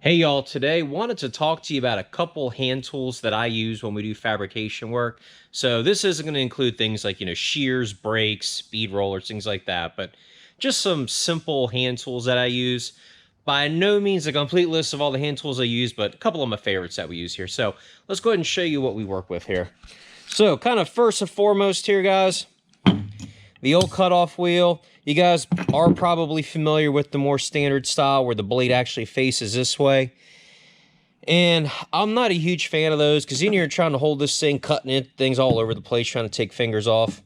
Hey y'all, today wanted to talk to you about a couple hand tools that I use when we do fabrication work. So this isn't going to include things like, shears, brakes, speed rollers, things like that, but just some simple hand tools that I use. By no means a complete list of all the hand tools I use, but a couple of my favorites that we use here. So let's go ahead and show you what we work with here. So kind of first and foremost here, guys, the old cutoff wheel. You guys are probably familiar with the more standard style where the blade actually faces this way. And I'm not a huge fan of those because then you're trying to hold this thing, cutting it, things all over the place, trying to take fingers off.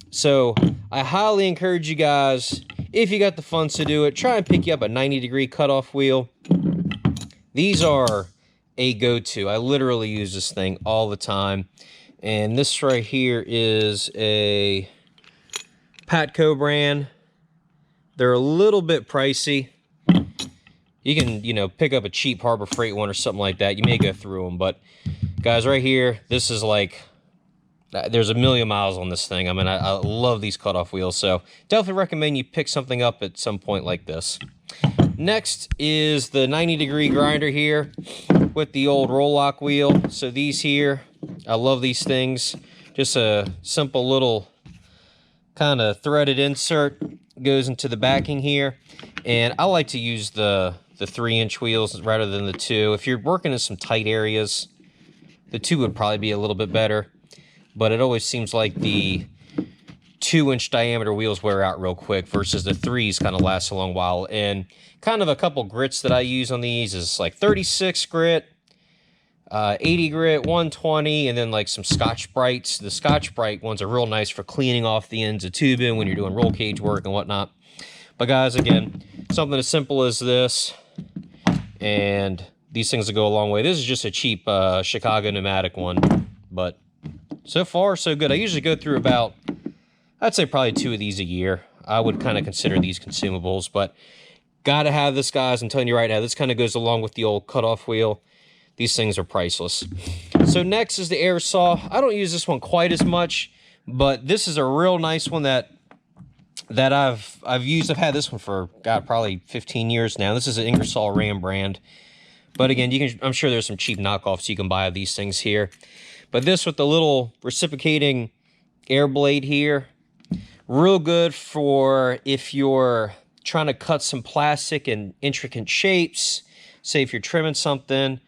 So I highly encourage you guys, if you got the funds to do it, try and pick you up a 90-degree cutoff wheel. These are a go-to. I literally use this thing all the time. And this right here is a Patco brand. They're a little bit pricey. You can, pick up a cheap Harbor Freight one or something like that. You may go through them, but guys, right here, this is like, there's a million miles on this thing. I mean, I love these cutoff wheels, so definitely recommend you pick something up at some point like this. Next is the 90-degree grinder here with the old roll lock wheel. So these here, I love these things. Just a simple little kind of threaded insert goes into the backing here, and I like to use the 3-inch wheels rather than the 2. If you're working in some tight areas, the 2 would probably be a little bit better, but it always seems like the 2-inch diameter wheels wear out real quick versus the 3s kind of last a long while. And kind of a couple grits that I use on these is like 36 grit, 80 grit, 120, and then like some Scotch-Brites. The Scotch-Brite ones are real nice for cleaning off the ends of tubing when you're doing roll cage work and whatnot. But guys, again, something as simple as this, and these things will go a long way. This is just a cheap Chicago pneumatic one, but so far so good. I usually go through about, I'd say probably 2 of these a year. I would kind of consider these consumables, but gotta have this, guys. I'm telling you right now, this kind of goes along with the old cutoff wheel. These things are priceless. So next is the air saw. I don't use this one quite as much, but this is a real nice one that I've used. I've had this one for, God, probably 15 years now. This is an Ingersoll Rand brand. But again, I'm sure there's some cheap knockoffs you can buy of these things here. But this with the little reciprocating air blade here, real good for if you're trying to cut some plastic in intricate shapes, say if you're trimming something,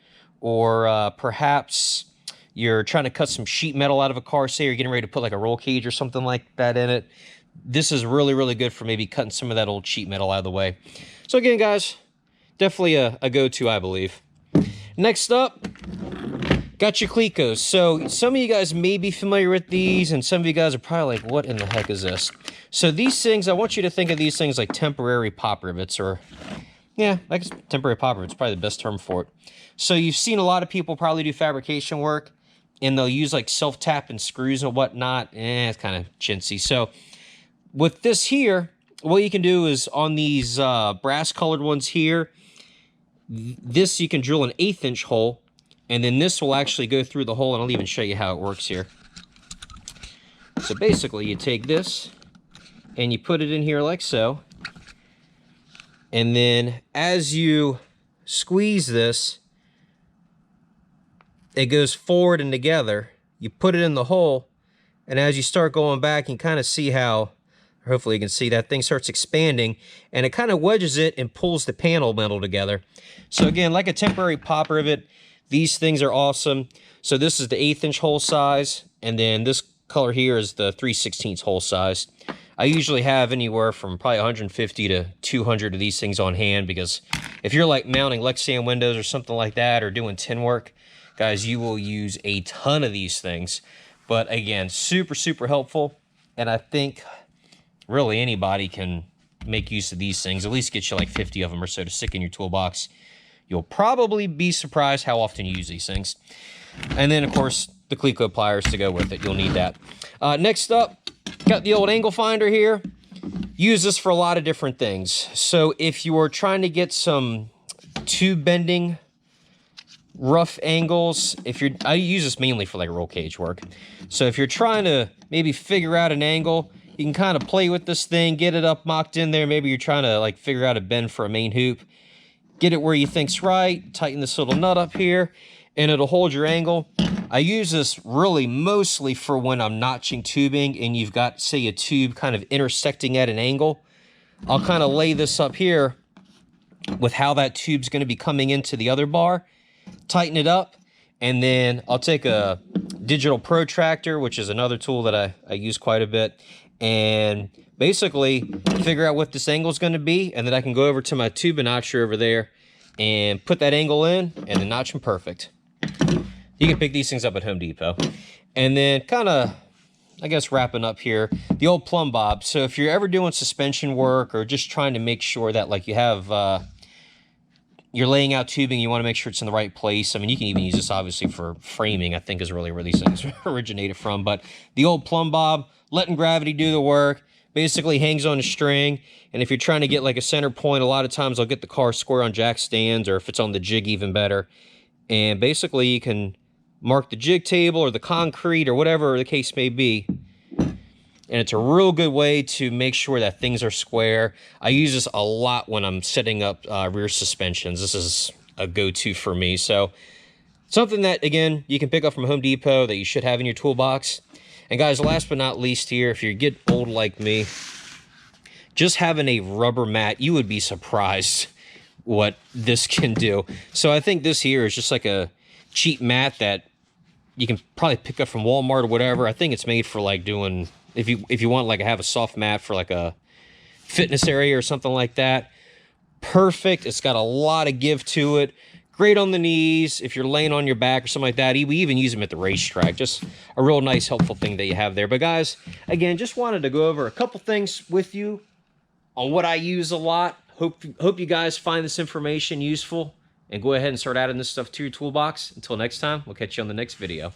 or perhaps you're trying to cut some sheet metal out of a car, say you're getting ready to put like a roll cage or something like that in it. This is really, really good for maybe cutting some of that old sheet metal out of the way. So again, guys, definitely a go-to, I believe. Next up, got your Clecos. So some of you guys may be familiar with these, and some of you guys are probably like, what in the heck is this? So these things, I want you to think of these things like temporary pop rivets, or yeah, I guess temporary pop rivets is probably the best term for it. So you've seen a lot of people probably do fabrication work, and they'll use like self-tapping screws and whatnot. It's kind of chintzy. So with this here, what you can do is on these brass-colored ones here, this you can drill an 1/8-inch hole, and then this will actually go through the hole, and I'll even show you how it works here. So basically, you take this, and you put it in here like so, and then as you squeeze this, it goes forward and together. You put it in the hole, and as you start going back, you can kind of see how, hopefully you can see that thing starts expanding, and it kind of wedges it and pulls the panel metal together. So again, like a temporary pop rivet, these things are awesome. So this is the 1/8-inch hole size, and then this color here is the 3/16 hole size. I usually have anywhere from probably 150 to 200 of these things on hand, because if you're like mounting Lexan windows or something like that, or doing tin work, guys, you will use a ton of these things. But again, super, super helpful, and I think really anybody can make use of these things. At least get you like 50 of them or so to stick in your toolbox. You'll probably be surprised how often you use these things. And then, of course, the Cleco pliers to go with it. You'll need that. Next up, got the old angle finder here. Use this for a lot of different things. So if you are trying to get some tube bending, rough angles, I use this mainly for like roll cage work. So if you're trying to maybe figure out an angle, you can kind of play with this thing, get it up mocked in there. Maybe you're trying to like figure out a bend for a main hoop. get it where you think's right, tighten this little nut up here, and it'll hold your angle. I use this really mostly for when I'm notching tubing and you've got, say, a tube kind of intersecting at an angle. I'll kind of lay this up here with how that tube's going to be coming into the other bar, tighten it up, and then I'll take a digital protractor, which is another tool that I use quite a bit, and basically figure out what this angle is going to be, and then I can go over to my tube and notcher over there and put that angle in, and then notch them perfect. You can pick these things up at Home Depot. And then kind of, I guess, wrapping up here, the old plumb bob. So if you're ever doing suspension work or just trying to make sure that, like, you have, you're laying out tubing, you want to make sure it's in the right place. I mean, you can even use this, obviously, for framing, I think is really where these things originated from. But the old plumb bob, letting gravity do the work, basically hangs on a string. And if you're trying to get, like, a center point, a lot of times I'll get the car square on jack stands, or if it's on the jig, even better. And basically you can mark the jig table or the concrete or whatever the case may be. And it's a real good way to make sure that things are square. I use this a lot when I'm setting up rear suspensions. This is a go-to for me. So something that, again, you can pick up from Home Depot that you should have in your toolbox. And guys, last but not least here, if you get old like me, just having a rubber mat, you would be surprised what this can do. So I think this here is just like a cheap mat that you can probably pick up from Walmart or whatever. I think it's made for, like, doing, if you want, like, have a soft mat for like a fitness area or something like that. Perfect. It's got a lot of give to it. Great on the knees if you're laying on your back or something like that. We even use them at the racetrack. Just a real nice, helpful thing that you have there. But guys, again, just wanted to go over a couple things with you on what I use a lot. Hope you guys find this information useful, and go ahead and start adding this stuff to your toolbox. Until next time, we'll catch you on the next video.